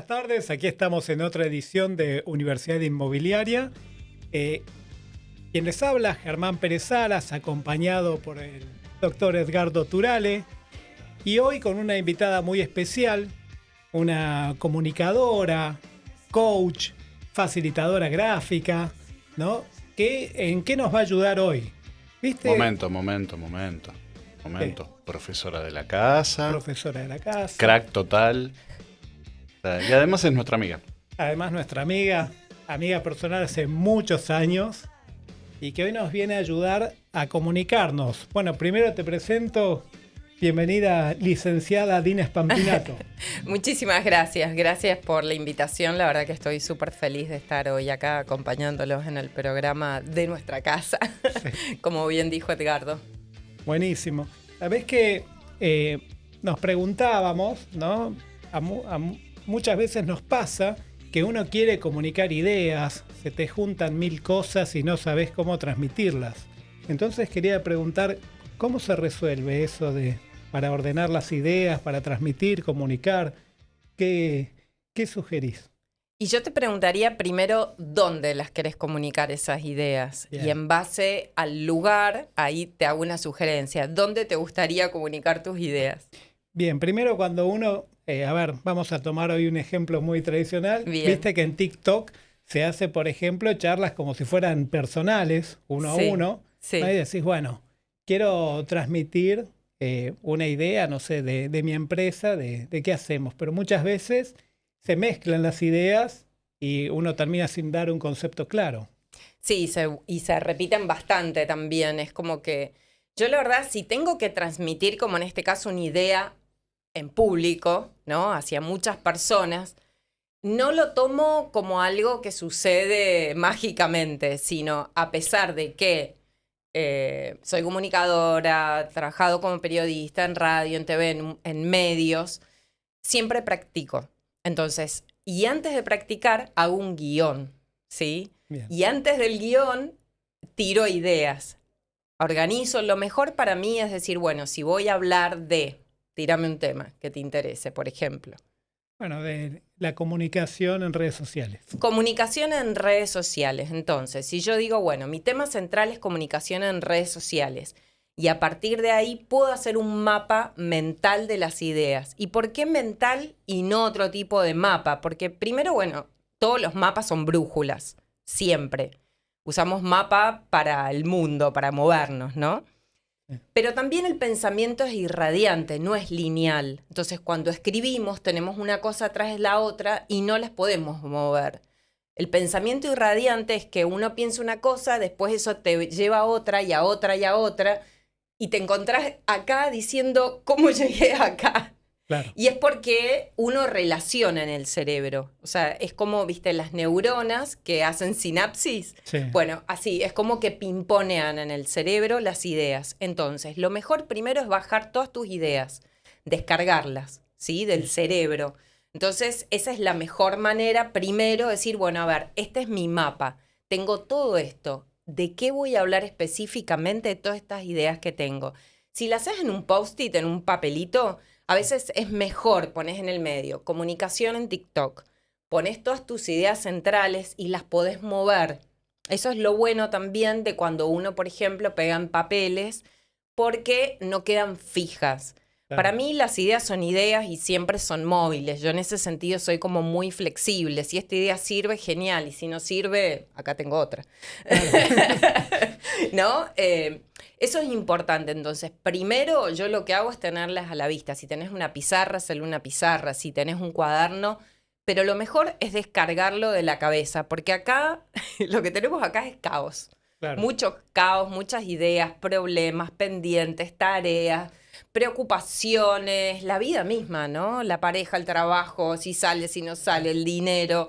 tardes. Aquí estamos en otra edición de Universidad Inmobiliaria. Quien les habla, Germán Pérez Salas, acompañado por el doctor Edgardo Turale. Y hoy con una invitada muy especial, una comunicadora, coach, facilitadora gráfica, ¿no? ¿En qué nos va a ayudar hoy? ¿Viste? Momento. Profesora de la casa. Profesora de la casa. Crack total. Y además es nuestra amiga. Además nuestra amiga personal hace muchos años y que hoy nos viene a ayudar a comunicarnos. Bueno, primero te presento, bienvenida licenciada Dina Spampinato. Muchísimas gracias, gracias por la invitación. La verdad que estoy súper feliz de estar hoy acá acompañándolos en el programa de nuestra casa, sí. Como bien dijo Edgardo. Buenísimo. Sabés que nos preguntábamos, ¿no? Muchas veces nos pasa que uno quiere comunicar ideas, se te juntan mil cosas y no sabes cómo transmitirlas. Entonces quería preguntar, ¿cómo se resuelve eso para ordenar las ideas, para transmitir, comunicar? ¿Qué sugerís? Y yo te preguntaría primero dónde las querés comunicar esas ideas. Bien. Y en base al lugar, ahí te hago una sugerencia. ¿Dónde te gustaría comunicar tus ideas? Bien, primero cuando uno... vamos a tomar hoy un ejemplo muy tradicional. Bien. Viste que en TikTok se hace, por ejemplo, charlas como si fueran personales, uno sí, a uno. Sí. Y decís, bueno, quiero transmitir una idea, no sé, de mi empresa, de qué hacemos. Pero muchas veces se mezclan las ideas y uno termina sin dar un concepto claro. Sí, y se repiten bastante también. Es como que yo la verdad, si tengo que transmitir, como en este caso, una idea en público, ¿no? Hacia muchas personas, no lo tomo como algo que sucede mágicamente, sino a pesar de que soy comunicadora, trabajado como periodista en radio, en TV, en medios, siempre practico. Entonces, y antes de practicar, hago un guión, ¿sí? Bien. Y antes del guión, tiro ideas. Organizo. Lo mejor para mí es decir, bueno, si voy a hablar de... Tírame un tema que te interese, por ejemplo. Bueno, de la comunicación en redes sociales. Comunicación en redes sociales. Entonces, si yo digo, bueno, mi tema central es comunicación en redes sociales y a partir de ahí puedo hacer un mapa mental de las ideas. ¿Y por qué mental y no otro tipo de mapa? Porque primero, bueno, todos los mapas son brújulas, siempre. Usamos mapa para el mundo, para movernos, ¿no? Pero también el pensamiento es irradiante, no es lineal. Entonces, cuando escribimos, tenemos una cosa atrás de la otra y no las podemos mover. El pensamiento irradiante es que uno piensa una cosa, después eso te lleva a otra y a otra y a otra, y te encontrás acá diciendo, ¿cómo llegué acá? Claro. Y es porque uno relaciona en el cerebro. O sea, es como, viste, las neuronas que hacen sinapsis. Sí. Bueno, así, es como que pimponean en el cerebro las ideas. Entonces, lo mejor primero es bajar todas tus ideas, descargarlas, ¿sí? Del cerebro. Entonces, esa es la mejor manera, primero, decir, bueno, a ver, este es mi mapa. Tengo todo esto. ¿De qué voy a hablar específicamente de todas estas ideas que tengo? Si las haces en un post-it, en un papelito... A veces es mejor, pones en el medio, comunicación en TikTok, pones todas tus ideas centrales y las podés mover. Eso es lo bueno también de cuando uno, por ejemplo, pega en papeles, porque no quedan fijas. Claro. Para mí las ideas son ideas y siempre son móviles. Yo en ese sentido soy como muy flexible. Si esta idea sirve, genial. Y si no sirve, acá tengo otra. ¿No? Eso es importante. Entonces, primero yo lo que hago es tenerlas a la vista. Si tenés una pizarra, hazle una pizarra. Si tenés un cuaderno. Pero lo mejor es descargarlo de la cabeza. Porque acá, lo que tenemos acá es caos. Claro. Mucho caos, muchas ideas, problemas, pendientes, tareas, preocupaciones, la vida misma, ¿no? La pareja, el trabajo, si sale, si no sale, el dinero.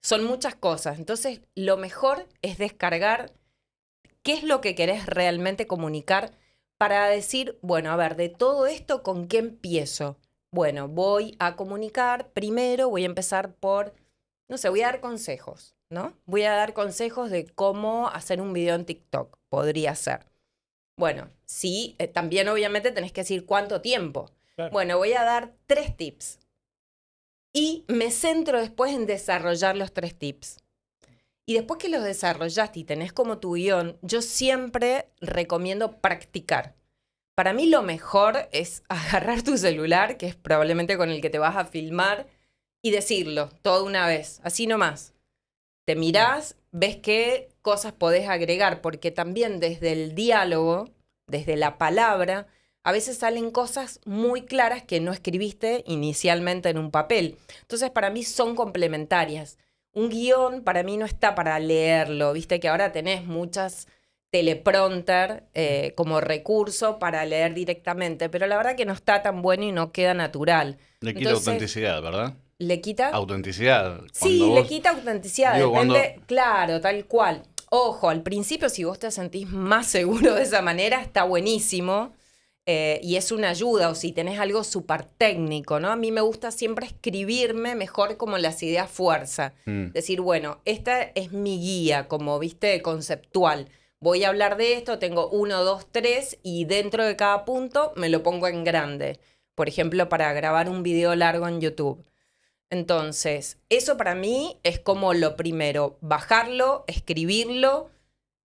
Son muchas cosas. Entonces, lo mejor es descargar qué es lo que querés realmente comunicar para decir, bueno, a ver, de todo esto, ¿con qué empiezo? Bueno, voy a comunicar primero, voy a empezar por, no sé, voy a dar consejos, ¿no? Voy a dar consejos de cómo hacer un video en TikTok, podría ser. Bueno, sí, también obviamente tenés que decir cuánto tiempo. Claro. Bueno, voy a dar 3 tips. y me centro después en desarrollar los 3 tips. Y después que los desarrollaste y tenés como tu guión, yo siempre recomiendo practicar. Para mí lo mejor es agarrar tu celular, que es probablemente con el que te vas a filmar, y decirlo todo una vez, así nomás. Te mirás, ves qué cosas podés agregar, porque también desde el diálogo, desde la palabra, a veces salen cosas muy claras que no escribiste inicialmente en un papel. Entonces, para mí son complementarias. Un guión para mí no está para leerlo, viste que ahora tenés muchas teleprompter como recurso para leer directamente, pero la verdad que no está tan bueno y no queda natural. Le quita Entonces, autenticidad, ¿verdad? ¿le quita? Autenticidad. Sí, Cuando le vos- quita autenticidad, digo, depende, claro, tal cual. Ojo, al principio si vos te sentís más seguro de esa manera, está buenísimo y es una ayuda, o si tenés algo súper técnico, ¿no? A mí me gusta siempre escribirme mejor como las ideas fuerza. Decir, bueno, esta es mi guía, como viste, conceptual. Voy a hablar de esto, tengo 1, 2, 3 y dentro de cada punto me lo pongo en grande. Por ejemplo, para grabar un video largo en YouTube. Entonces, eso para mí es como lo primero, bajarlo, escribirlo,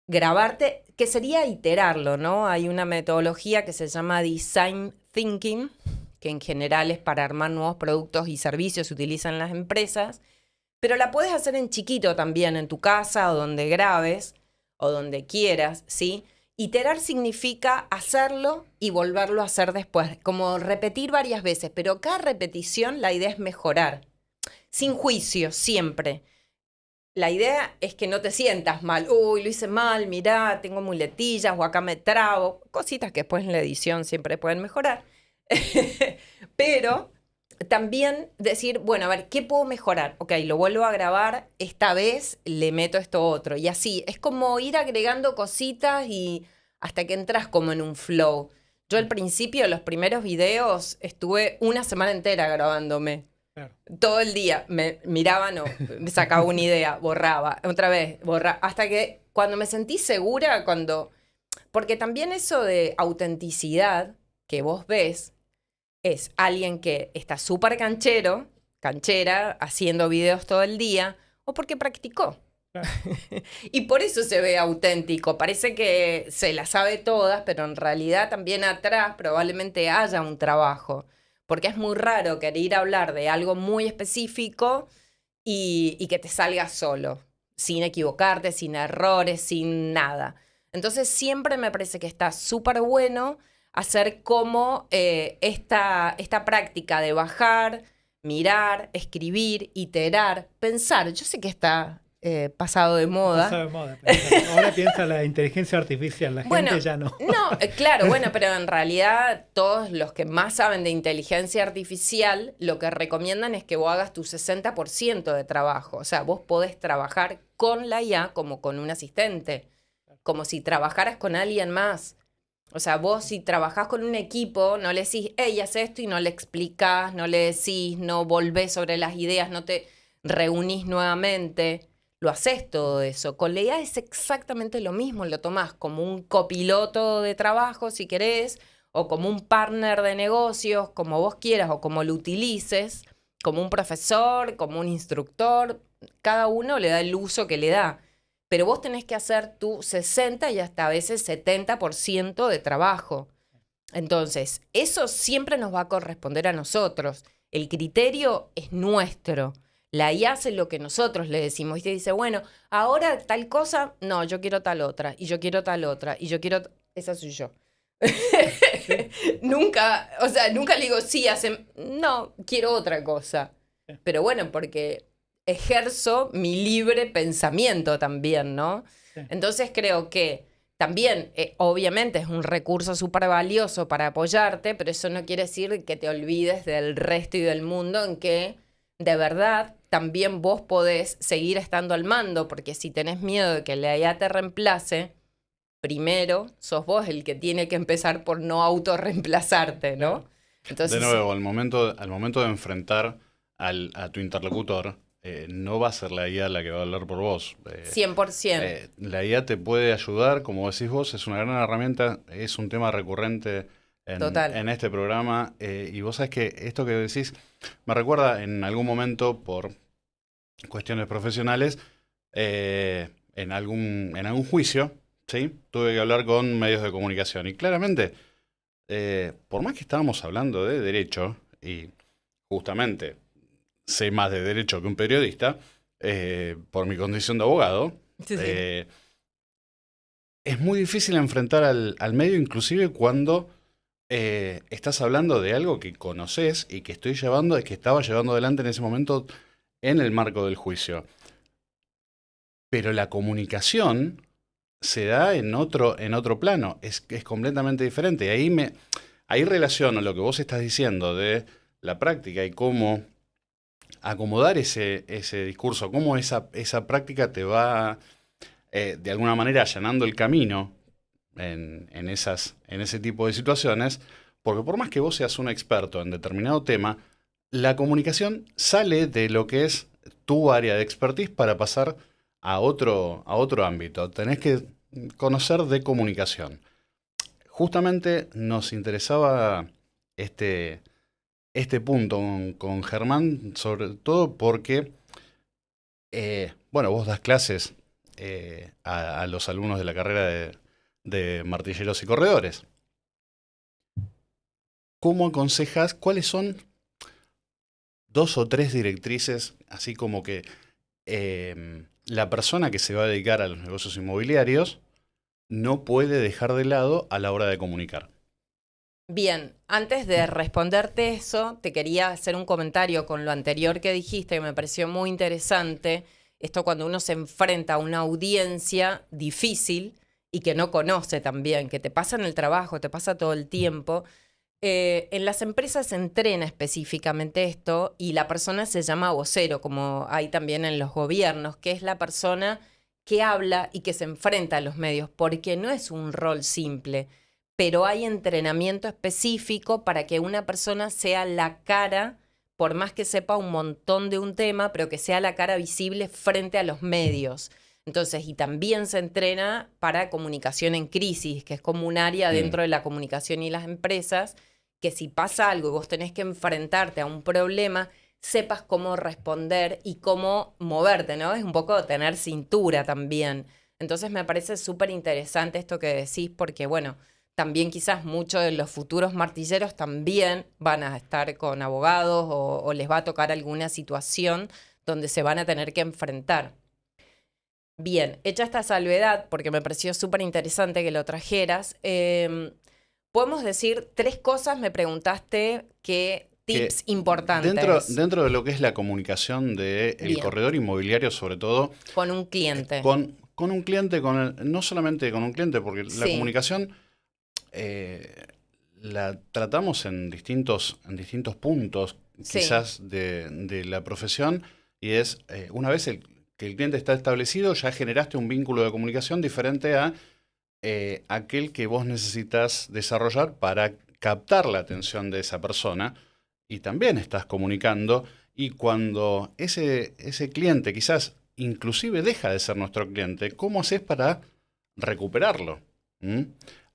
grabarte, que sería iterarlo, ¿no? Hay una metodología que se llama Design Thinking, que en general es para armar nuevos productos y servicios, se utiliza en las empresas, pero la puedes hacer en chiquito también, en tu casa o donde grabes o donde quieras, ¿sí? Iterar significa hacerlo y volverlo a hacer después, como repetir varias veces, pero cada repetición la idea es mejorar. Sin juicio, siempre. La idea es que no te sientas mal. Uy, lo hice mal, mirá, tengo muletillas o acá me trabo. Cositas que después en la edición siempre pueden mejorar. Pero también decir, bueno, a ver, ¿qué puedo mejorar? Ok, lo vuelvo a grabar, esta vez le meto esto otro. Y así, es como ir agregando cositas y hasta que entras como en un flow. Yo al principio, los primeros videos, estuve una semana entera grabándome. Claro. Todo el día me miraba, no, me sacaba una idea, borraba, otra vez, borraba, hasta que cuando me sentí segura, porque también eso de autenticidad que vos ves es alguien que está súper canchero, canchera, haciendo videos todo el día, o porque practicó. Claro. Y por eso se ve auténtico, parece que se la sabe todas, pero en realidad también atrás probablemente haya un trabajo. Porque es muy raro querer hablar de algo muy específico y que te salga solo, sin equivocarte, sin errores, sin nada. Entonces siempre me parece que está súper bueno hacer como esta práctica de bajar, mirar, escribir, iterar, pensar. Yo sé que está pasado de moda. Pasado de moda. Ahora piensa la inteligencia artificial, la gente ya no. No, claro, bueno, pero en realidad todos los que más saben de inteligencia artificial lo que recomiendan es que vos hagas tu 60% de trabajo. O sea, vos podés trabajar con la IA como con un asistente, como si trabajaras con alguien más. O sea, vos si trabajás con un equipo, no le decís, hey, haz esto y no le explicás, no le decís, no volvés sobre las ideas, no te reunís nuevamente. Lo haces todo eso. Con la IA es exactamente lo mismo. Lo tomás como un copiloto de trabajo, si querés, o como un partner de negocios, como vos quieras, o como lo utilices, como un profesor, como un instructor. Cada uno le da el uso que le da. Pero vos tenés que hacer tu 60 y hasta a veces 70% de trabajo. Entonces, eso siempre nos va a corresponder a nosotros. El criterio es nuestro. La IA hace lo que nosotros le decimos. Y te dice, bueno, ahora tal cosa, no, yo quiero tal otra, y yo quiero tal otra, y yo quiero... Esa soy yo. Nunca, o sea, nunca le digo, sí, no, quiero otra cosa. Pero bueno, porque ejerzo mi libre pensamiento también, ¿no? Sí. Entonces creo que también, obviamente, es un recurso súper valioso para apoyarte, pero eso no quiere decir que te olvides del resto y del mundo en que, de verdad, también vos podés seguir estando al mando, porque si tenés miedo de que la IA te reemplace, primero sos vos el que tiene que empezar por no autorreemplazarte, ¿no? Entonces, de nuevo, al momento de enfrentar a tu interlocutor, no va a ser la IA la que va a hablar por vos. 100%. La IA te puede ayudar, como decís vos, es una gran herramienta, es un tema recurrente Total. en este programa. Y vos sabés que esto que decís me recuerda en algún momento por cuestiones profesionales, en algún juicio, ¿sí? Tuve que hablar con medios de comunicación. Y claramente, por más que estábamos hablando de derecho, y justamente sé más de derecho que un periodista, por mi condición de abogado, Sí, sí. Es muy difícil enfrentar al medio, inclusive cuando estás hablando de algo que conoces y que que estaba llevando adelante en ese momento en el marco del juicio. Pero la comunicación se da en otro plano, es completamente diferente. Ahí relaciono lo que vos estás diciendo de la práctica y cómo acomodar ese discurso, cómo esa práctica te va de alguna manera allanando el camino en ese tipo de situaciones, porque por más que vos seas un experto en determinado tema, la comunicación sale de lo que es tu área de expertise para pasar a otro ámbito. Tenés que conocer de comunicación. Justamente nos interesaba este punto con Germán, sobre todo porque, bueno, vos das clases a los alumnos de la carrera de martilleros y corredores. ¿Cómo aconsejas? ¿Cuáles son 2 o 3 directrices, así como que la persona que se va a dedicar a los negocios inmobiliarios no puede dejar de lado a la hora de comunicar? Bien, antes de responderte eso, te quería hacer un comentario con lo anterior que dijiste, que me pareció muy interesante. Esto cuando uno se enfrenta a una audiencia difícil y que no conoce también, que te pasa en el trabajo, te pasa todo el tiempo. En las empresas se entrena específicamente esto y la persona se llama vocero, como hay también en los gobiernos, que es la persona que habla y que se enfrenta a los medios, porque no es un rol simple, pero hay entrenamiento específico para que una persona sea la cara, por más que sepa un montón de un tema, pero que sea la cara visible frente a los medios. Entonces, y también se entrena para comunicación en crisis, que es como un área dentro de la comunicación y las empresas, que si pasa algo y vos tenés que enfrentarte a un problema, sepas cómo responder y cómo moverte, ¿no? Es un poco tener cintura también. Entonces me parece súper interesante esto que decís, porque bueno, también quizás muchos de los futuros martilleros también van a estar con abogados o les va a tocar alguna situación donde se van a tener que enfrentar. Bien, hecha esta salvedad, porque me pareció súper interesante que lo trajeras, podemos decir 3 cosas, me preguntaste, que tips importantes. Dentro de lo que es la comunicación del Bien. corredor inmobiliario, sobre todo, Con un cliente. con un cliente, no solamente con un cliente, porque la Sí. comunicación la tratamos en distintos puntos, Sí. quizás de la profesión, y es una vez que el cliente está establecido, ya generaste un vínculo de comunicación diferente a aquel que vos necesitas desarrollar para captar la atención de esa persona, y también estás comunicando, y cuando ese cliente quizás inclusive deja de ser nuestro cliente, ¿cómo haces para recuperarlo? ¿Mm?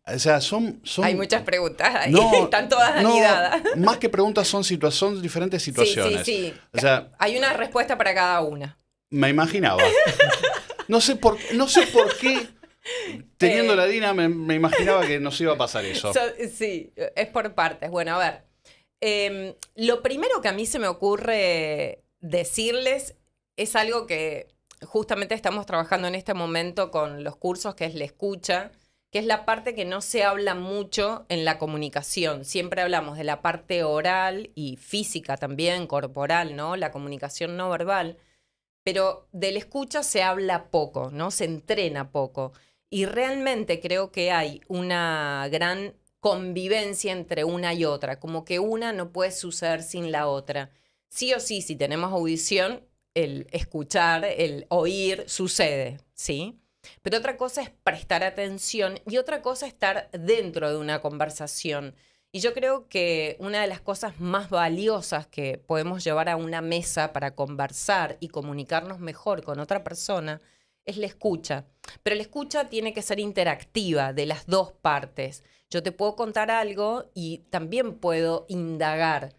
O sea, son Hay muchas preguntas ahí, no, están todas anidadas. más que preguntas son diferentes situaciones. Sí. O sea, hay una respuesta para cada una. me imaginaba. No sé por qué, teniendo la Dina, me imaginaba que nos iba a pasar eso. Sí, es por partes. Bueno, a ver. Lo primero que a mí se me ocurre decirles es algo que justamente estamos trabajando en este momento con los cursos, que es la escucha, que es la parte que no se habla mucho en la comunicación. Siempre hablamos de la parte oral y física también, corporal, ¿no? La comunicación no verbal. Pero de la escucha se habla poco, ¿no? Se entrena poco. Y realmente creo que hay una gran convivencia entre una y otra, como que una no puede suceder sin la otra. Sí o sí, si tenemos audición, el escuchar, el oír, sucede, ¿sí? Pero otra cosa es prestar atención y otra cosa es estar dentro de una conversación. Y yo creo que una de las cosas más valiosas que podemos llevar a una mesa para conversar y comunicarnos mejor con otra persona es la escucha. Pero la escucha tiene que ser interactiva de las dos partes. Yo te puedo contar algo y también puedo indagar.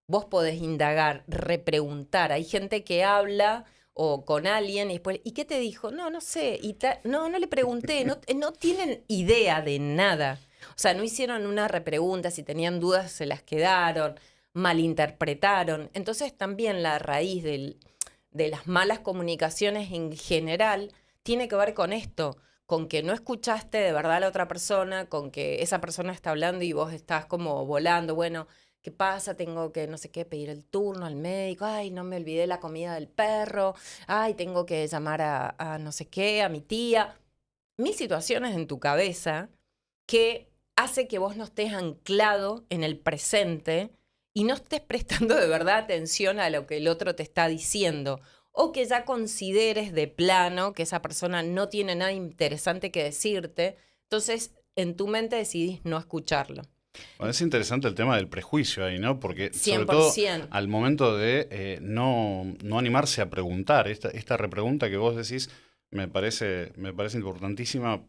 Vos podés indagar, repreguntar. Hay gente que habla o con alguien y después, ¿y qué te dijo? No, no sé. No, no le pregunté. No tienen idea de nada. O sea, no hicieron una repregunta. Si tenían dudas, se las quedaron. Malinterpretaron. Entonces también la raíz de las malas comunicaciones en general tiene que ver con esto, con que no escuchaste de verdad a la otra persona, con que esa persona está hablando y vos estás como volando, bueno, ¿qué pasa? Tengo que, no sé qué, pedir el turno al médico, ay, no me olvidé la comida del perro, ay, tengo que llamar a no sé qué, a mi tía. Mil situaciones en tu cabeza que hace que vos no estés anclado en el presente y no estés prestando de verdad atención a lo que el otro te está diciendo, o que ya consideres de plano que esa persona no tiene nada interesante que decirte, entonces en tu mente decidís no escucharlo. Bueno, es interesante el tema del prejuicio ahí, ¿no? Porque sobre 100%. todo al momento de no animarse a preguntar, esta repregunta que vos decís me parece importantísima,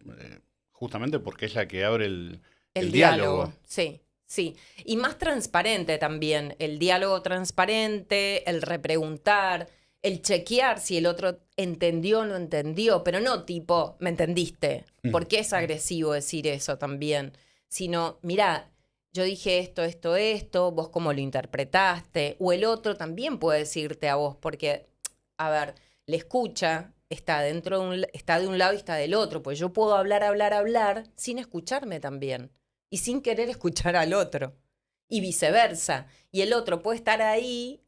justamente porque es la que abre el diálogo. Sí, sí. Y más transparente también, el diálogo transparente, el repreguntar, el chequear si el otro entendió o no entendió, pero no tipo, ¿me entendiste? Porque es agresivo decir eso también, sino, mirá, yo dije esto, vos cómo lo interpretaste, o el otro también puede decirte a vos, porque, a ver, la escucha está está de un lado y está del otro, pues yo puedo hablar sin escucharme también, y sin querer escuchar al otro, y viceversa, y el otro puede estar ahí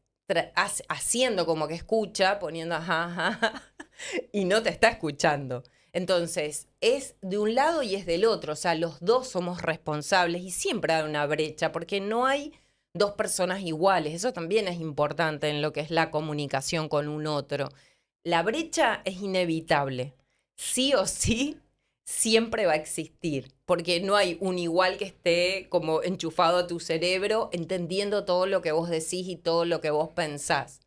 haciendo como que escucha, poniendo ajá, y no te está escuchando. Entonces, es de un lado y es del otro, o sea, los dos somos responsables y siempre hay una brecha, porque no hay dos personas iguales, eso también es importante en lo que es la comunicación con un otro. La brecha es inevitable, sí o sí, siempre va a existir, porque no hay un igual que esté como enchufado a tu cerebro, entendiendo todo lo que vos decís y todo lo que vos pensás.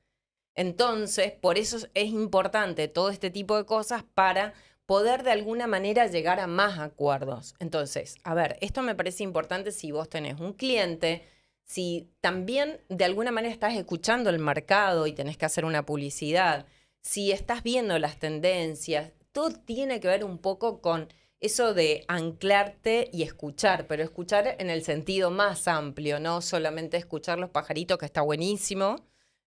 Entonces, por eso es importante todo este tipo de cosas para poder de alguna manera llegar a más acuerdos. Entonces, a ver, esto me parece importante si vos tenés un cliente, si también de alguna manera estás escuchando el mercado y tenés que hacer una publicidad, si estás viendo las tendencias, todo tiene que ver un poco con eso de anclarte y escuchar, pero escuchar en el sentido más amplio, no solamente escuchar los pajaritos, que está buenísimo,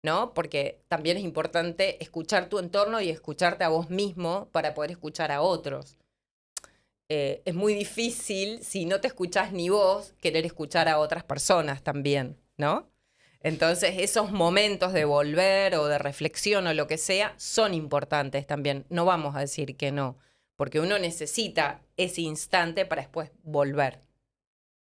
¿no? Porque también es importante escuchar tu entorno y escucharte a vos mismo para poder escuchar a otros. Es muy difícil, si no te escuchás ni vos, querer escuchar a otras personas también, ¿no? Entonces, esos momentos de volver o de reflexión o lo que sea son importantes también. No vamos a decir que no, porque uno necesita ese instante para después volver.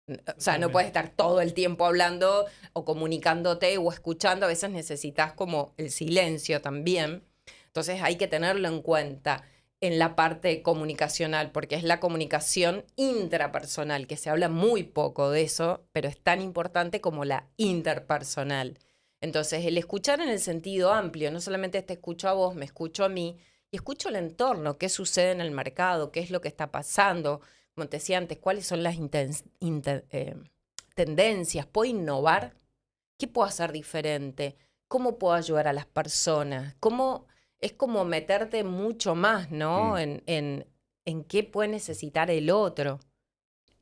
O sea, no puedes estar todo el tiempo hablando o comunicándote o escuchando. A veces necesitas como el silencio también. Entonces hay que tenerlo en cuenta en la parte comunicacional, porque es la comunicación intrapersonal, que se habla muy poco de eso, pero es tan importante como la interpersonal. Entonces, el escuchar en el sentido amplio, no solamente te escucho a vos, me escucho a mí, y escucho el entorno, qué sucede en el mercado, qué es lo que está pasando, como te decía antes, cuáles son las tendencias, ¿puedo innovar? ¿Qué puedo hacer diferente? ¿Cómo puedo ayudar a las personas? Es como meterte mucho más, ¿no? En qué puede necesitar el otro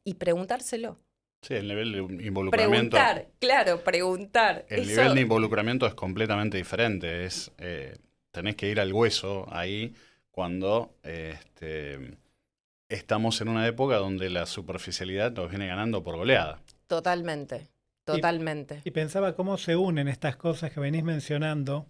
y preguntárselo. Sí, el nivel de involucramiento. Preguntar. El nivel de involucramiento es completamente diferente. Tenés que ir al hueso ahí cuando estamos en una época donde la superficialidad nos viene ganando por goleada. Totalmente. Y pensaba cómo se unen estas cosas que venís mencionando,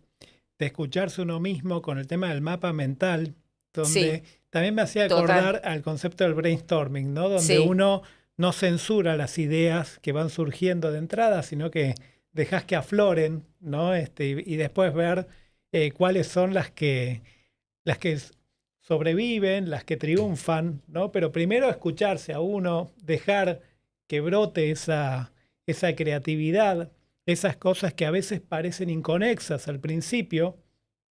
de escucharse uno mismo con el tema del mapa mental, donde también me hacía acordar al concepto del brainstorming, ¿no? Donde uno no censura las ideas que van surgiendo de entrada, sino que dejas que afloren, ¿no? Y después ver cuáles son las que sobreviven, las que triunfan, ¿no? Pero primero escucharse a uno, dejar que brote esa creatividad, esas cosas que a veces parecen inconexas al principio,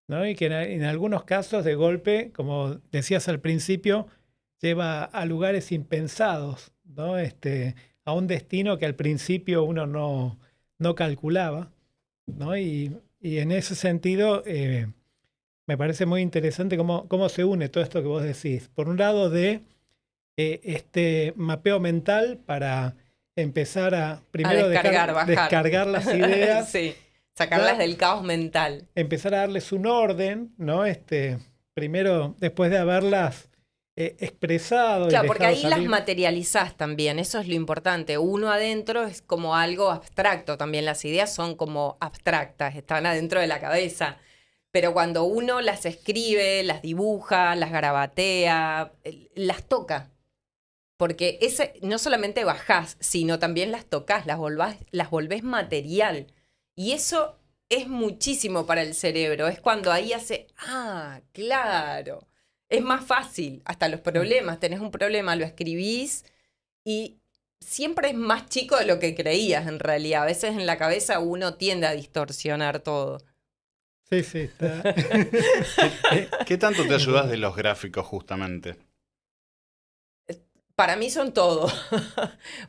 ¿no? Y que en algunos casos de golpe, como decías al principio, lleva a lugares impensados, ¿no? A un destino que al principio uno no calculaba, ¿no? Y en ese sentido, me parece muy interesante cómo se une todo esto que vos decís. Por un lado, de este mapeo mental para empezar a primero bajar. descargar las ideas, Sí, sacarlas ¿verdad? del caos mental. Empezar a darles un orden, ¿no? Primero, después de haberlas expresado y Claro, porque dejado ahí las salir. materializás también, eso es lo importante. Uno adentro es como algo abstracto también, las ideas son como abstractas, están adentro de la cabeza. Pero cuando uno las escribe, las dibuja, las garabatea, las toca. Porque no solamente bajás, sino también las tocas, las volvés material. Y eso es muchísimo para el cerebro. Es cuando ahí hace, claro. Es más fácil, hasta los problemas. Tenés un problema, lo escribís y siempre es más chico de lo que creías en realidad. A veces en la cabeza uno tiende a distorsionar todo. Sí, sí, está. ¿Qué tanto te ayudas de los gráficos justamente? Para mí son todo.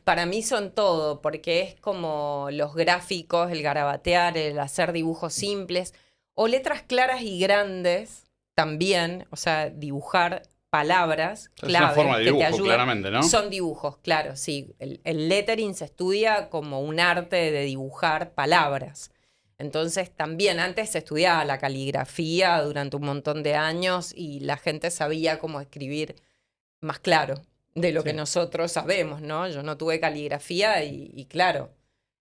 Para mí son todo, porque es como los gráficos, el garabatear, el hacer dibujos simples o letras claras y grandes también, o sea, dibujar palabras Es una forma de que te dibujo, ayudan. claramente, ¿no? Son dibujos, claro, sí. El lettering se estudia como un arte de dibujar palabras. Entonces también antes se estudiaba la caligrafía durante un montón de años y la gente sabía cómo escribir más claro de lo que Sí. nosotros sabemos, ¿no? Yo no tuve caligrafía y claro,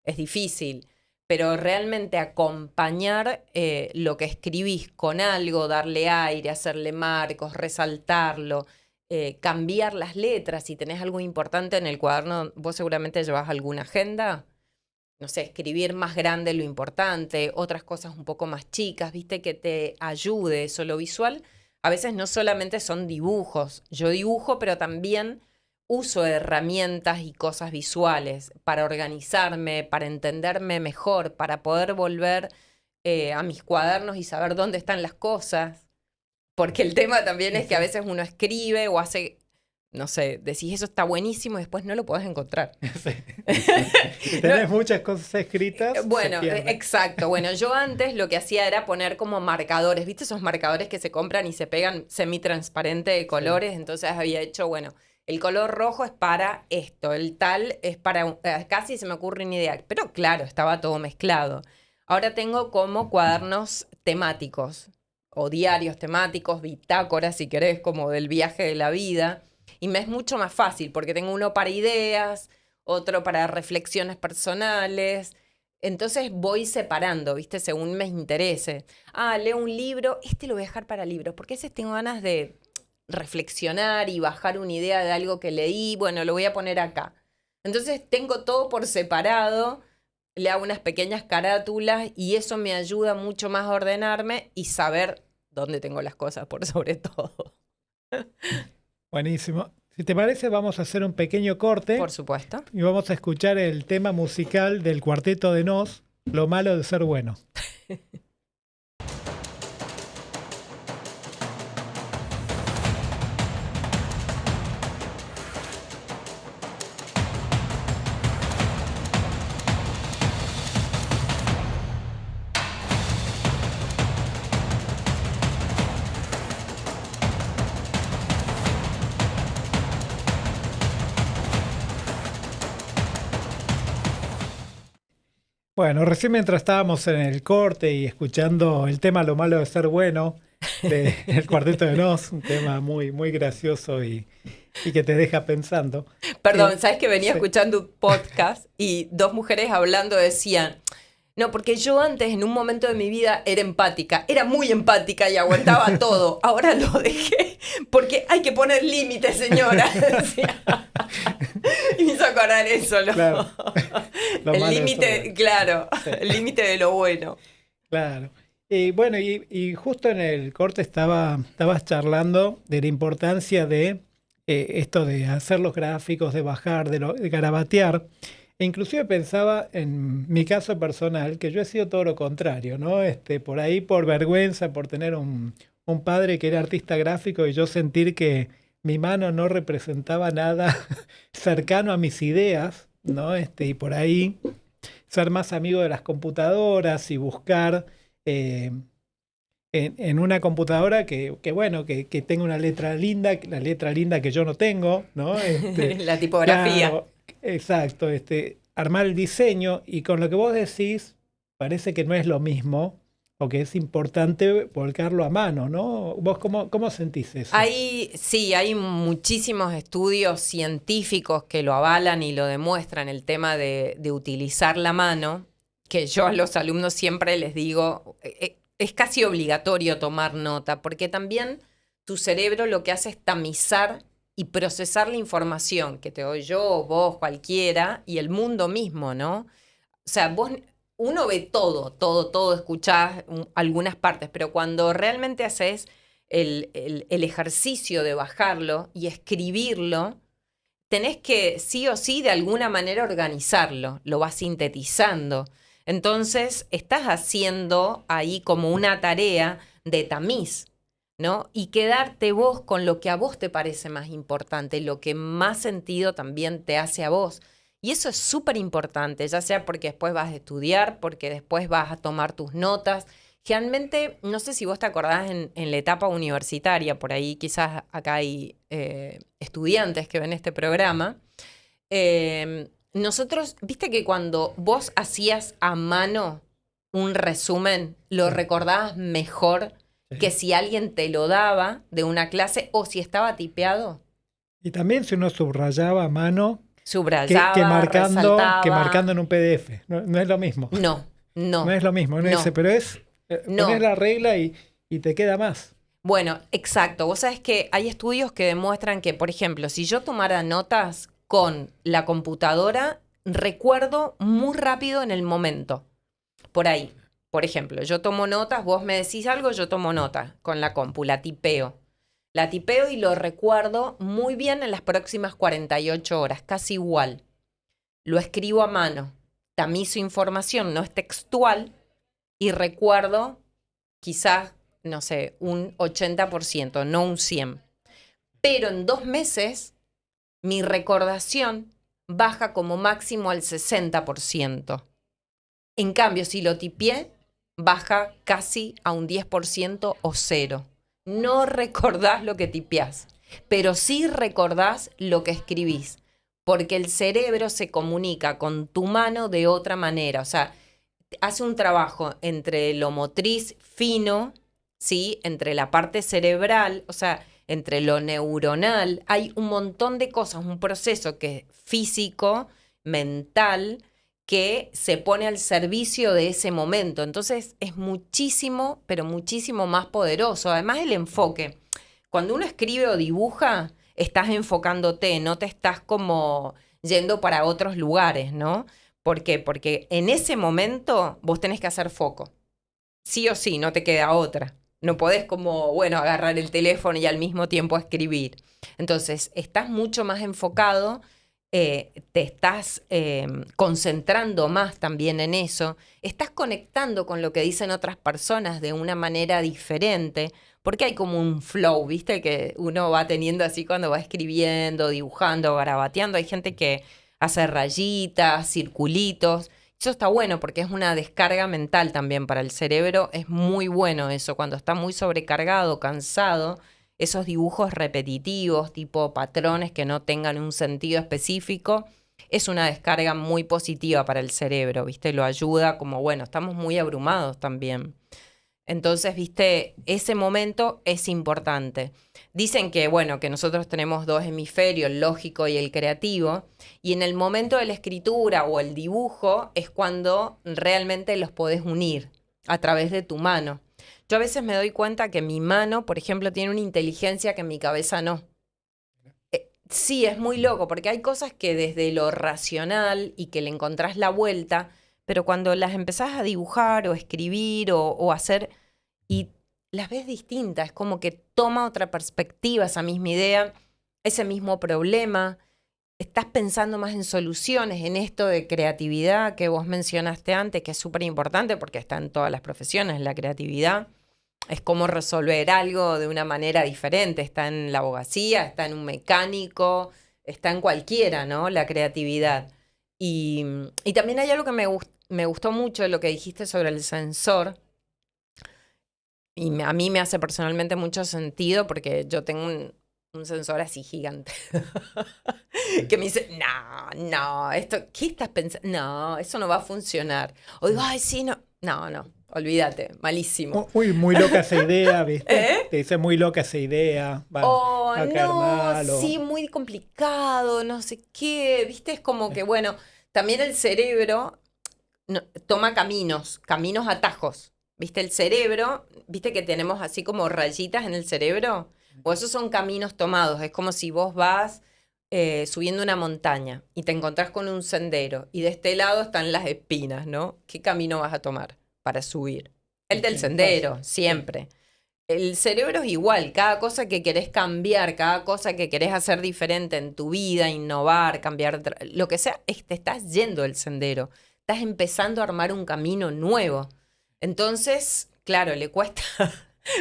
es difícil, pero realmente acompañar lo que escribís con algo, darle aire, hacerle marcos, resaltarlo, cambiar las letras, si tenés algo importante en el cuaderno, vos seguramente llevás alguna agenda, no sé, escribir más grande lo importante, otras cosas un poco más chicas, viste, que te ayude eso, lo visual. A veces no solamente son dibujos, yo dibujo, pero también uso herramientas y cosas visuales para organizarme, para entenderme mejor, para poder volver a mis cuadernos y saber dónde están las cosas. Porque el tema también es que a veces uno escribe o hace, no sé, decís eso está buenísimo y después no lo podés encontrar. Si tenés muchas cosas escritas, Bueno, se pierde. exacto. Bueno, yo antes lo que hacía era poner como marcadores, ¿viste? Esos marcadores que se compran y se pegan semitransparente de colores. Entonces había hecho, bueno, el color rojo es para esto, el tal es para... casi se me ocurre una idea. Pero claro, estaba todo mezclado. Ahora tengo como cuadernos temáticos o diarios temáticos, bitácoras, si querés, como del viaje de la vida. Y me es mucho más fácil porque tengo uno para ideas, otro para reflexiones personales. Entonces voy separando, ¿viste? Según me interese. Leo un libro, lo voy a dejar para libros, porque a veces tengo ganas de reflexionar y bajar una idea de algo que leí, bueno, lo voy a poner acá. Entonces tengo todo por separado, le hago unas pequeñas carátulas y eso me ayuda mucho más a ordenarme y saber dónde tengo las cosas por sobre todo. Buenísimo. Si te parece, vamos a hacer un pequeño corte Por supuesto. y vamos a escuchar el tema musical del Cuarteto de Nos, Lo malo de ser bueno. Bueno, recién mientras estábamos en el corte y escuchando el tema Lo malo de ser bueno del Cuarteto de Nos, un tema muy, muy gracioso y que te deja pensando. Perdón, ¿sabes que venía sí. escuchando un podcast y dos mujeres hablando decían, no, porque yo antes en un momento de mi vida era empática, era muy empática y aguantaba todo, ahora lo dejé porque hay que poner límites, señora. Decía. Y me hizo acordar eso, Claro. Lo el malo de ser límite, bueno. claro, Sí. el límite de lo bueno. Claro. Y bueno, y justo en el corte estabas charlando de la importancia de esto de hacer los gráficos, de bajar, de garabatear. E inclusive pensaba en mi caso personal, que yo he sido todo lo contrario, ¿no? Por ahí por vergüenza, por tener un padre que era artista gráfico y yo sentir que mi mano no representaba nada cercano a mis ideas, ¿no? Y por ahí ser más amigo de las computadoras y buscar eh, en una computadora bueno, que tenga una letra linda, la letra linda que yo no tengo, ¿no? La tipografía. Claro, exacto, armar el diseño y con lo que vos decís, parece que no es lo mismo o que es importante volcarlo a mano, ¿no? ¿Vos cómo sentís eso? Sí, hay muchísimos estudios científicos que lo avalan y lo demuestran, el tema de utilizar la mano, que yo a los alumnos siempre les digo, es casi obligatorio tomar nota, porque también tu cerebro lo que hace es tamizar y procesar la información que te doy yo, vos, cualquiera, y el mundo mismo, ¿no? O sea, uno ve todo, escuchás algunas partes, pero cuando realmente haces el ejercicio de bajarlo y escribirlo, tenés que sí o sí de alguna manera organizarlo, lo vas sintetizando. Entonces, estás haciendo ahí como una tarea de tamiz, ¿no? Y quedarte vos con lo que a vos te parece más importante, lo que más sentido también te hace a vos. Y eso es súper importante, ya sea porque después vas a estudiar, porque después vas a tomar tus notas. Generalmente, no sé si vos te acordás en la etapa universitaria, por ahí quizás acá hay estudiantes que ven este programa. Nosotros, viste que cuando vos hacías a mano un resumen, lo Sí. recordabas mejor que si alguien te lo daba de una clase o si estaba tipeado. Y también si uno subrayaba a mano que Subrayaba, que resaltaba. marcando en un PDF, no es lo mismo. No, No no, es lo mismo, uno dice, no, pero pones no. la regla y te queda más. Bueno, exacto. Vos sabés que hay estudios que demuestran que, por ejemplo, si yo tomara notas con la computadora, recuerdo muy rápido en el momento. Por ahí. Por ejemplo, yo tomo notas, vos me decís algo, yo tomo notas con la compu, la tipeo. La tipeo y lo recuerdo muy bien en las próximas 48 horas, casi igual. Lo escribo a mano, tamizo información, no es textual, y recuerdo quizás, no sé, un 80%, no un 100%. Pero en 2 meses, mi recordación baja como máximo al 60%. En cambio, si lo tipié, baja casi a un 10% o cero. No recordás lo que tipiás, pero sí recordás lo que escribís, porque el cerebro se comunica con tu mano de otra manera. O sea, hace un trabajo entre lo motriz fino, ¿sí? Entre la parte cerebral, o sea, entre lo neuronal. Hay un montón de cosas, un proceso que es físico, mental, que se pone al servicio de ese momento. Entonces es muchísimo, pero muchísimo más poderoso. Además el enfoque. Cuando uno escribe o dibuja, estás enfocándote, no te estás como yendo para otros lugares, ¿no? ¿Por qué? Porque en ese momento vos tenés que hacer foco. Sí o sí, no te queda otra. No podés como, bueno, agarrar el teléfono y al mismo tiempo escribir. Entonces, estás mucho más enfocado, te estás concentrando más también en eso, estás conectando con lo que dicen otras personas de una manera diferente, porque hay como un flow, ¿viste? Que uno va teniendo así cuando va escribiendo, dibujando, garabateando. Hay gente que hace rayitas, circulitos. Eso está bueno porque es una descarga mental también para el cerebro. Es muy bueno eso. Cuando está muy sobrecargado, cansado, esos dibujos repetitivos, tipo patrones que no tengan un sentido específico, es una descarga muy positiva para el cerebro, ¿viste? Lo ayuda como, bueno, estamos muy abrumados también. Entonces, viste, ese momento es importante. Dicen que, bueno, que nosotros tenemos 2 hemisferios, el lógico y el creativo, y en el momento de la escritura o el dibujo es cuando realmente los podés unir a través de tu mano. Yo a veces me doy cuenta que mi mano, por ejemplo, tiene una inteligencia que mi cabeza no. Sí, es muy loco, porque hay cosas que desde lo racional y que le encontrás la vuelta, pero cuando las empezás a dibujar o escribir o hacer, y las ves distintas, es como que toma otra perspectiva esa misma idea, ese mismo problema, estás pensando más en soluciones, en esto de creatividad que vos mencionaste antes, que es súper importante porque está en todas las profesiones, la creatividad. Es cómo resolver algo de una manera diferente. Está en la abogacía, está en un mecánico, está en cualquiera, ¿no? La creatividad. Y también hay algo que me gustó mucho de lo que dijiste sobre el sensor. Y a mí me hace personalmente mucho sentido porque yo tengo un sensor así gigante que me dice, no, ¿qué estás pensando? No, eso no va a funcionar. O digo, ay, sí, no, olvídate, malísimo. Uy, muy loca esa idea, ¿viste? ¿Eh? Te dice muy loca esa idea. Va a caer mal. Sí, muy complicado, no sé qué, ¿viste? Es como que, bueno, también el cerebro toma caminos, atajos. ¿Viste? El cerebro, ¿viste que tenemos así como rayitas en el cerebro? O esos son caminos tomados. Es como si vos vas subiendo una montaña y te encontrás con un sendero y de este lado están las espinas, ¿no? ¿Qué camino vas a tomar para subir? El del sendero, siempre. El cerebro es igual. Cada cosa que querés cambiar, cada cosa que querés hacer diferente en tu vida, innovar, cambiar, lo que sea, te estás yendo del sendero. Estás empezando a armar un camino nuevo. Entonces, claro, le cuesta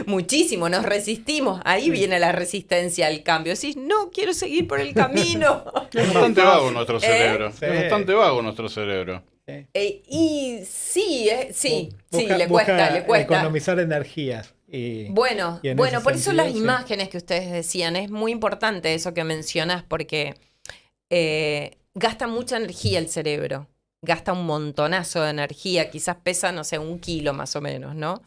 muchísimo, nos resistimos. Ahí viene la resistencia al cambio. Decís, no, quiero seguir por el camino. Es bastante vago nuestro cerebro. Sí. Es bastante vago nuestro cerebro. Y sí, Busca le cuesta. economizar energías. Bueno, y en por ese eso sentido, las imágenes que ustedes decían, es muy importante eso que mencionas porque gasta mucha energía el cerebro. Gasta un montonazo de energía, quizás pesa, no sé, 1 kilo más o menos, ¿no?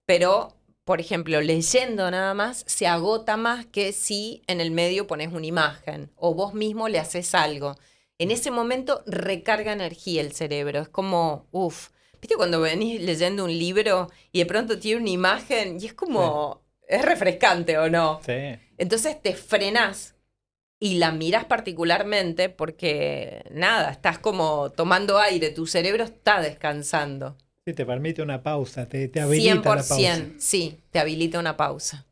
Pero, por ejemplo, leyendo nada más, se agota más que si en el medio pones una imagen o vos mismo le haces algo. En ese momento recarga energía el cerebro, es como, ¿viste cuando venís leyendo un libro y de pronto tiene una imagen y es como, es refrescante o no? Sí. Entonces te frenás y la mirás particularmente porque, nada, estás como tomando aire, tu cerebro está descansando. Sí, te permite una pausa, te habilita 100%, la pausa. Sí, te habilita una pausa.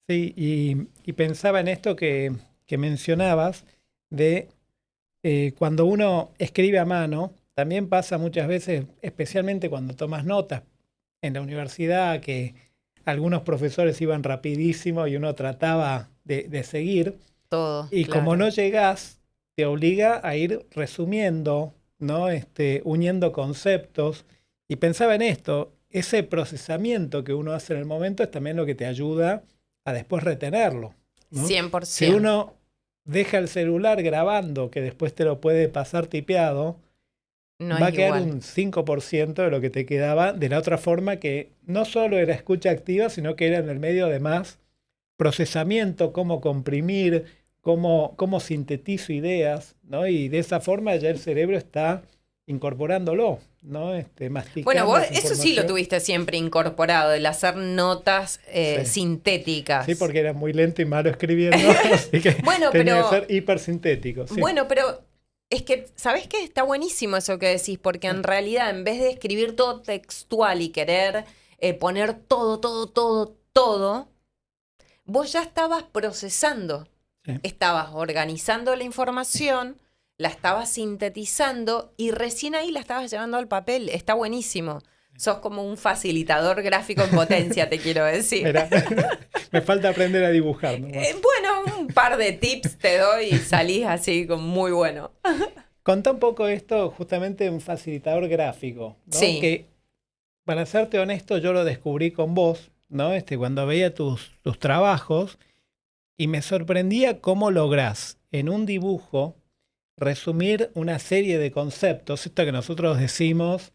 Sí, y pensaba en esto que mencionabas de cuando uno escribe a mano, también pasa muchas veces, especialmente cuando tomas notas en la universidad, que algunos profesores iban rapidísimo y uno trataba de seguir. Todo. Y claro. como no llegás, te obliga a ir resumiendo, ¿no? Uniendo conceptos. Y pensaba en esto, ese procesamiento que uno hace en el momento es también lo que te ayuda a después retenerlo, ¿no? 100%. Si uno deja el celular grabando, que después te lo puede pasar tipeado, va a quedar un 5% de lo que te quedaba de la otra forma, que no solo era escucha activa, sino que era en el medio además procesamiento, cómo comprimir, cómo sintetizo ideas, ¿no? Y de esa forma ya el cerebro está incorporándolo, ¿no? Masticando. Bueno, vos eso sí lo tuviste siempre incorporado, el hacer notas sintéticas. Sí, porque era muy lento y malo escribiendo, así que tenía que ser hipersintético. Sí. Bueno, pero es que, ¿sabés qué? Está buenísimo eso que decís, porque en realidad en vez de escribir todo textual y querer poner todo, vos ya estabas procesando, estabas organizando la información, la estabas sintetizando y recién ahí la estabas llevando al papel. Está buenísimo. Sos como un facilitador gráfico en potencia, te quiero decir. Mira, me falta aprender a dibujar, ¿no? Bueno, un par de tips te doy y salís así como muy bueno. Contá un poco esto, justamente un facilitador gráfico, ¿no? Sí. Que, para serte honesto, yo lo descubrí con vos, ¿no? Cuando veía tus trabajos y me sorprendía cómo lográs en un dibujo resumir una serie de conceptos, esto que nosotros decimos,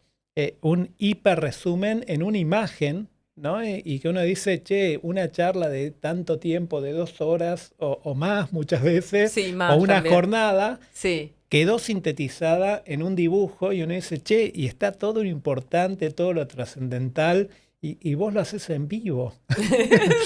un hiper resumen en una imagen, ¿no? Y que uno dice, che, una charla de tanto tiempo, de 2 horas o más muchas veces, sí, más, o una también. jornada, sí. Quedó sintetizada en un dibujo y uno dice, che, y está todo lo importante, todo lo trascendental, y vos lo haces en vivo.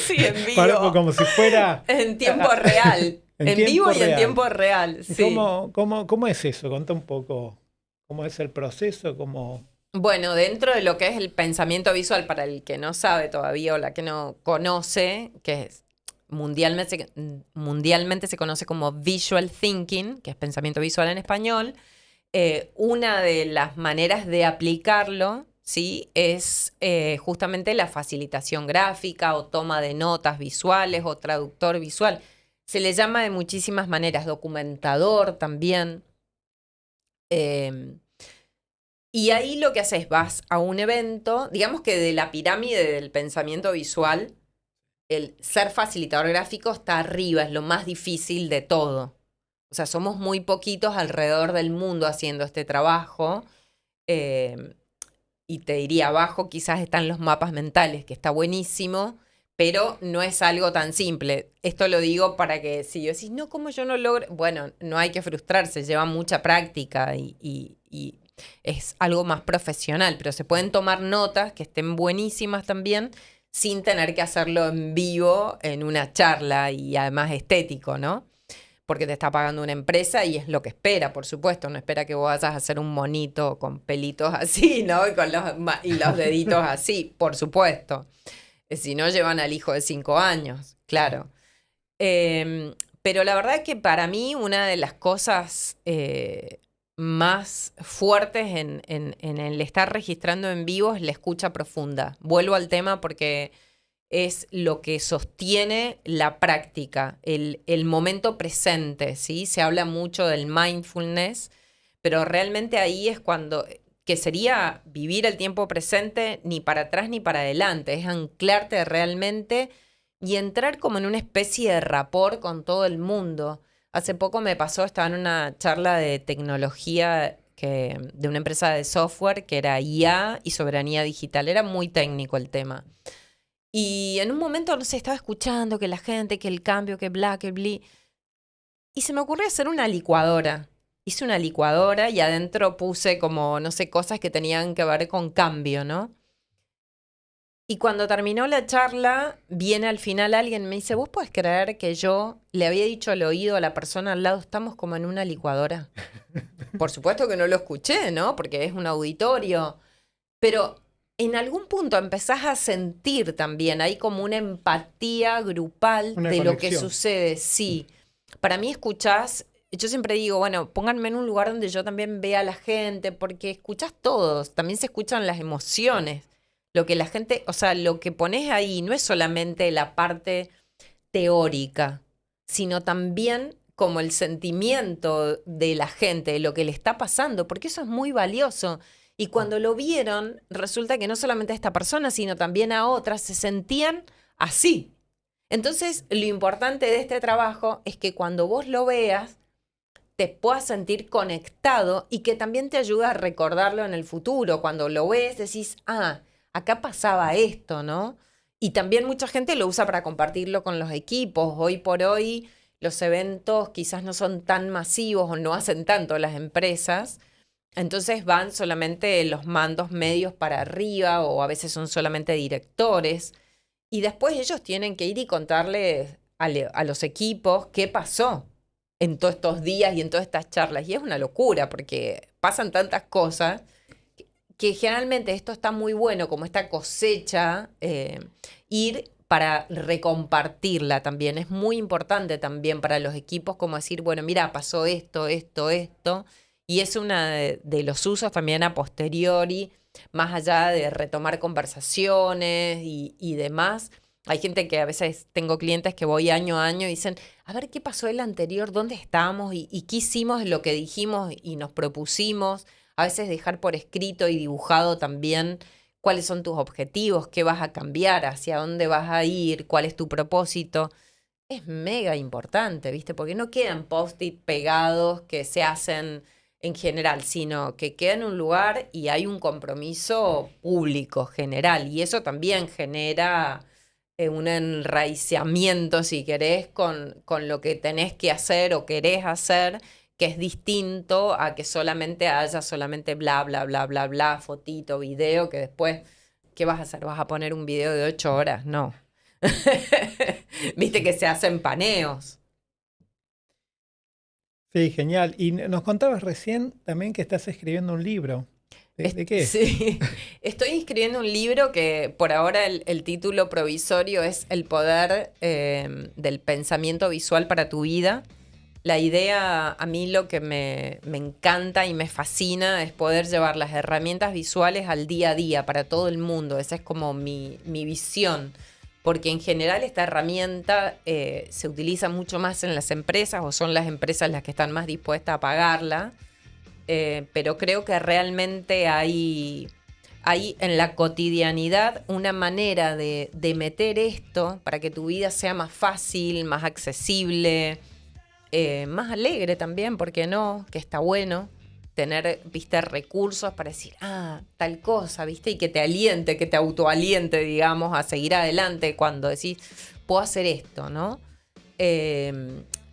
Sí, en vivo. Como si fuera... En tiempo real. En vivo y en tiempo real, sí. ¿Cómo es eso? Contá un poco cómo es el proceso, cómo... Bueno, dentro de lo que es el pensamiento visual, para el que no sabe todavía o la que no conoce, que es mundialmente se conoce como visual thinking, que es pensamiento visual en español. Una de las maneras de aplicarlo, ¿sí?, es justamente la facilitación gráfica o toma de notas visuales o traductor visual. Se le llama de muchísimas maneras, documentador también. Y ahí lo que haces, vas a un evento, digamos que de la pirámide del pensamiento visual, el ser facilitador gráfico está arriba, es lo más difícil de todo. O sea, somos muy poquitos alrededor del mundo haciendo este trabajo. Y te diría, abajo quizás están los mapas mentales, que está buenísimo, pero no es algo tan simple. Esto lo digo para que si yo decís, no, ¿cómo yo no logro? Bueno, no hay que frustrarse, lleva mucha práctica y es algo más profesional, pero se pueden tomar notas que estén buenísimas también sin tener que hacerlo en vivo en una charla y además estético, ¿no? Porque te está pagando una empresa y es lo que espera, por supuesto. No espera que vos vayas a hacer un monito con pelitos así, ¿no? Y los deditos así, por supuesto. Si no, llevan al hijo de 5 años, claro. Pero la verdad es que para mí una de las cosas más fuertes en el estar registrando en vivo es la escucha profunda. Vuelvo al tema porque es lo que sostiene la práctica, el momento presente, ¿sí? Se habla mucho del mindfulness, pero realmente ahí es cuando, que sería vivir el tiempo presente ni para atrás ni para adelante, es anclarte realmente y entrar como en una especie de rapport con todo el mundo. Hace poco me pasó, estaba en una charla de tecnología de una empresa de software que era IA y soberanía digital, era muy técnico el tema. Y en un momento, no sé, estaba escuchando que la gente, que el cambio, que bla, que bli. Y se me ocurrió hacer una licuadora. Hice una licuadora y adentro puse como, no sé, cosas que tenían que ver con cambio, ¿no? Y cuando terminó la charla, viene al final alguien y me dice, ¿vos podés creer que yo le había dicho al oído a la persona al lado, estamos como en una licuadora? Por supuesto que no lo escuché, ¿no? Porque es un auditorio. Pero en algún punto empezás a sentir también, hay como una empatía grupal Una de conexión. lo que sucede. Sí, para mí escuchás, yo siempre digo, bueno, pónganme en un lugar donde yo también vea a la gente, porque escuchás todos, también se escuchan las emociones. Lo que la gente, o sea, lo que pones ahí no es solamente la parte teórica, sino también como el sentimiento de la gente, de lo que le está pasando, porque eso es muy valioso. Y cuando lo vieron, resulta que no solamente a esta persona, sino también a otras, se sentían así. Entonces, lo importante de este trabajo es que cuando vos lo veas, te puedas sentir conectado y que también te ayude a recordarlo en el futuro. Cuando lo ves, decís, ah, acá pasaba esto, ¿no? Y también mucha gente lo usa para compartirlo con los equipos. Hoy por hoy, los eventos quizás no son tan masivos o no hacen tanto las empresas. Entonces van solamente los mandos medios para arriba o a veces son solamente directores y después ellos tienen que ir y contarles a los equipos qué pasó en todos estos días y en todas estas charlas. Y es una locura porque pasan tantas cosas que generalmente esto está muy bueno como esta cosecha, ir para recompartirla también. Es muy importante también para los equipos como decir, bueno, mira, pasó esto, esto, esto. Y es uno de los usos también a posteriori, más allá de retomar conversaciones y demás. Hay gente que a veces tengo clientes que voy año a año y dicen, a ver qué pasó el anterior, dónde estábamos y qué hicimos, lo que dijimos y nos propusimos. A veces dejar por escrito y dibujado también cuáles son tus objetivos, qué vas a cambiar, hacia dónde vas a ir, cuál es tu propósito. Es mega importante, ¿viste? Porque no quedan post-it pegados que se hacen en general, sino que queda en un lugar y hay un compromiso público general. Y eso también genera un enraizamiento, si querés, con lo que tenés que hacer o querés hacer, que es distinto a que solamente haya solamente bla, bla, bla, bla, bla, fotito, video, que después, ¿qué vas a hacer? ¿Vas a poner un video de 8 horas? No. Viste que se hacen paneos. Sí, genial. Y nos contabas recién también que estás escribiendo un libro. ¿De qué? Sí, estoy escribiendo un libro que por ahora el título provisorio es El poder del pensamiento visual para tu vida. La idea, a mí lo que me encanta y me fascina es poder llevar las herramientas visuales al día a día para todo el mundo. Esa es como mi visión. Porque en general esta herramienta se utiliza mucho más en las empresas o son las empresas las que están más dispuestas a pagarla. Pero creo que realmente hay en la cotidianidad una manera de meter esto para que tu vida sea más fácil, más accesible, más alegre también, ¿por qué no? Que está bueno tener, viste, recursos para decir, tal cosa, viste, y que te aliente, que te autoaliente, digamos, a seguir adelante cuando decís, puedo hacer esto, ¿no?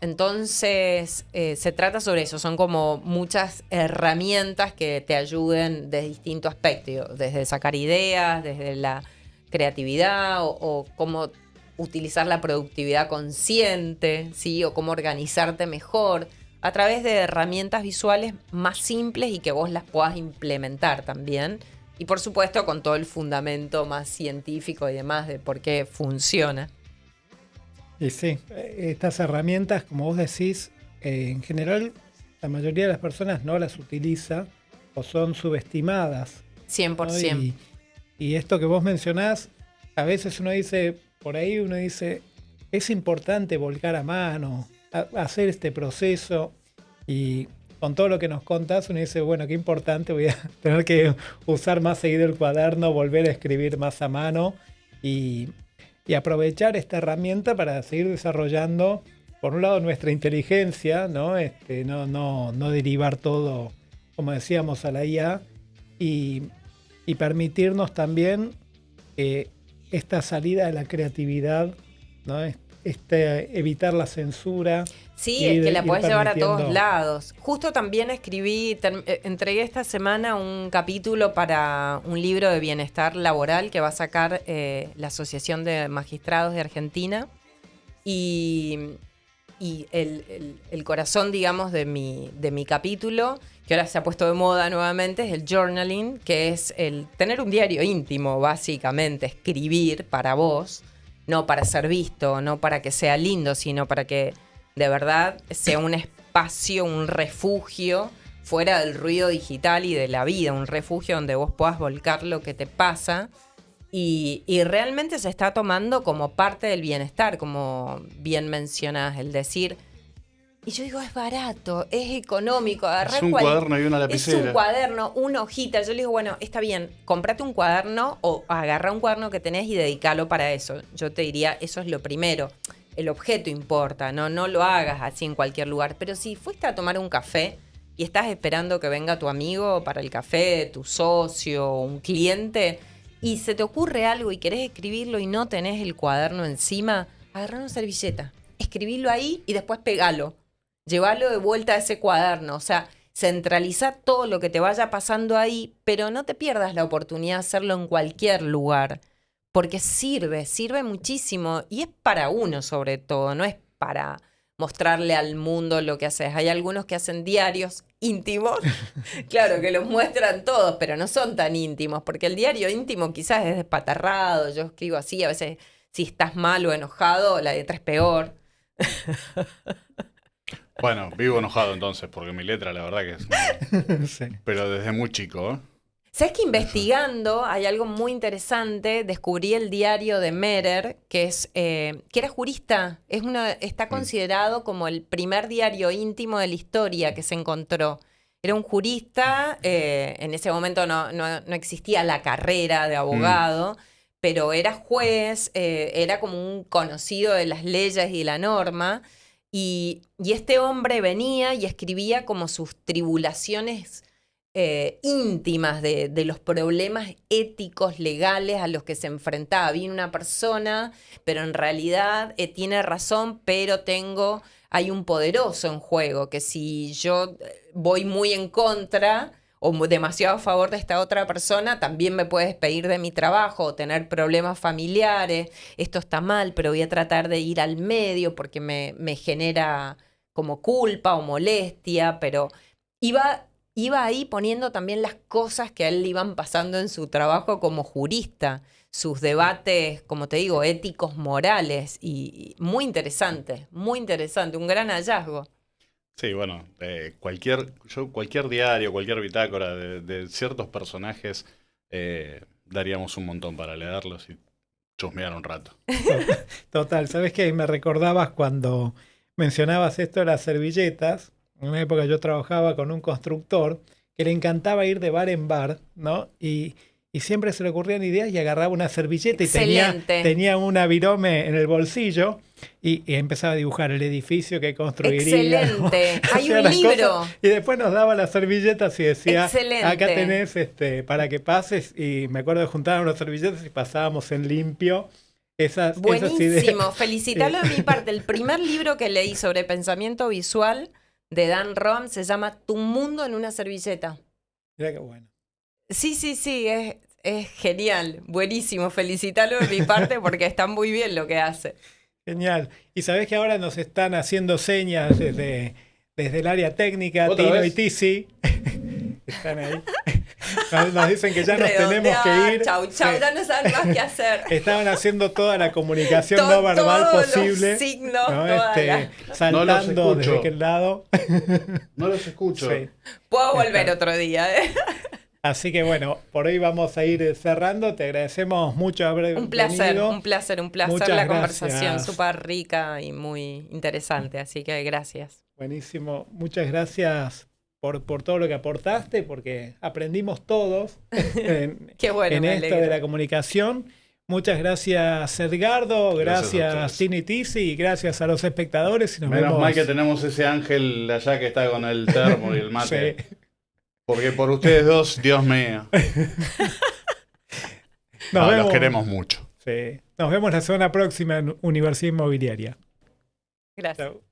Entonces, se trata sobre eso. Son como muchas herramientas que te ayuden de distintos aspectos, desde sacar ideas, desde la creatividad o cómo utilizar la productividad consciente, ¿sí? O cómo organizarte mejor a través de herramientas visuales más simples y que vos las puedas implementar también. Y por supuesto con todo el fundamento más científico y demás de por qué funciona. Y sí, estas herramientas, como vos decís, en general la mayoría de las personas no las utiliza o son subestimadas, 100%. ¿no? Y esto que vos mencionás, a veces uno dice, por ahí uno dice, es importante volcar a mano, hacer este proceso, y con todo lo que nos contás uno dice, bueno, qué importante, voy a tener que usar más seguido el cuaderno, volver a escribir más a mano y aprovechar esta herramienta para seguir desarrollando, por un lado, nuestra inteligencia, ¿no? No derivar todo, como decíamos, a la IA, y permitirnos también esta salida de la creatividad, ¿no? Evitar la censura. Sí, es que la podés llevar a todos lados. Justo también entregué esta semana un capítulo para un libro de bienestar laboral que va a sacar la Asociación de Magistrados de Argentina. Y el corazón, digamos, de mi capítulo, que ahora se ha puesto de moda nuevamente, es el journaling, que es el tener un diario íntimo, básicamente, escribir para vos, no para ser visto, no para que sea lindo, sino para que de verdad sea un espacio, un refugio fuera del ruido digital y de la vida, un refugio donde vos puedas volcar lo que te pasa y realmente se está tomando como parte del bienestar, como bien mencionás, el decir, y yo digo, es barato, es económico, es un cuaderno y una lapicera. Es un cuaderno, una hojita. Yo le digo, bueno, está bien, cómprate un cuaderno o agarra un cuaderno que tenés y dedícalo para eso. Yo te diría, eso es lo primero. El objeto importa, no lo hagas así en cualquier lugar. Pero si fuiste a tomar un café y estás esperando que venga tu amigo para el café, tu socio, un cliente, y se te ocurre algo y querés escribirlo y no tenés el cuaderno encima, agarrá una servilleta, escribilo ahí y después pegalo. Llévalo de vuelta a ese cuaderno. O sea, centraliza todo lo que te vaya pasando ahí, pero no te pierdas la oportunidad de hacerlo en cualquier lugar. Porque sirve muchísimo y es para uno sobre todo, no es para mostrarle al mundo lo que haces. Hay algunos que hacen diarios íntimos, claro que los muestran todos, pero no son tan íntimos, porque el diario íntimo quizás es despatarrado, yo escribo así, a veces si estás mal o enojado, la letra es peor. Bueno, vivo enojado entonces, porque mi letra la verdad que es... Sí. Pero desde muy chico, ¿eh? ¿Sabes que investigando hay algo muy interesante? Descubrí el diario de Merer, que era jurista. Está considerado como el primer diario íntimo de la historia que se encontró. Era un jurista, en ese momento no existía la carrera de abogado, pero era juez, era como un conocido de las leyes y la norma. Y este hombre venía y escribía como sus tribulaciones íntimas de los problemas éticos, legales a los que se enfrentaba. Viene una persona, pero en realidad tiene razón, pero hay un poderoso en juego, que si yo voy muy en contra o demasiado a favor de esta otra persona, también me puede despedir de mi trabajo o tener problemas familiares. Esto está mal, pero voy a tratar de ir al medio porque me genera como culpa o molestia, pero iba iba ahí poniendo también las cosas que a él le iban pasando en su trabajo como jurista, sus debates, como te digo, éticos, morales, y muy interesante, un gran hallazgo. Sí, bueno, cualquier diario, cualquier bitácora de ciertos personajes, daríamos un montón para leerlos y chusmear un rato. Total, ¿sabes qué? Me recordabas cuando mencionabas esto de las servilletas. En una época yo trabajaba con un constructor que le encantaba ir de bar en bar, ¿no? Y siempre se le ocurrían ideas y agarraba una servilleta y tenía una virome en el bolsillo y empezaba a dibujar el edificio que construiría. Excelente. Hay Hacía un las libro. cosas y después nos daba las servilletas y decía, Excelente. acá tenés para que pases. Y me acuerdo de juntar unas servilletas y pasábamos en limpio esas ideas. Buenísimo. Felicítalo de mi parte. El primer libro que leí sobre pensamiento visual de Dan Roam se llama Tu mundo en una servilleta. Mira qué bueno. Sí, es genial, buenísimo, felicítalo de mi parte porque está muy bien lo que hace. Genial. Y sabés que ahora nos están haciendo señas desde el área técnica, ¿Otra Tino vez? y Tizi. Están ahí. Nos dicen que ya nos tenemos que ir. Chau, Sí. ya no saben más qué hacer. Estaban haciendo toda la comunicación no verbal Todos posible. los signos, ¿no? toda Saltando No los desde escucho. aquel lado. No los escucho. Sí. Puedo volver otro día, ¿eh? Así que bueno, por hoy vamos a ir cerrando. Te agradecemos mucho haber Un placer, venido. un placer Muchas la gracias. conversación, súper rica y muy interesante, así que gracias. Buenísimo. Muchas gracias por todo lo que aportaste, porque aprendimos todos Qué bueno, en me esto alegro. de la comunicación. Muchas gracias, Edgardo. Gracias a Gracias, ustedes. Tini Tizi. Y gracias a los espectadores. Y nos Menos vemos. mal que tenemos ese ángel allá que está con el termo y el mate. Sí. Porque por ustedes dos, Dios mío. Nos vemos. Los queremos mucho. Sí. Nos vemos la semana próxima en Universidad Inmobiliaria. Gracias. Chau.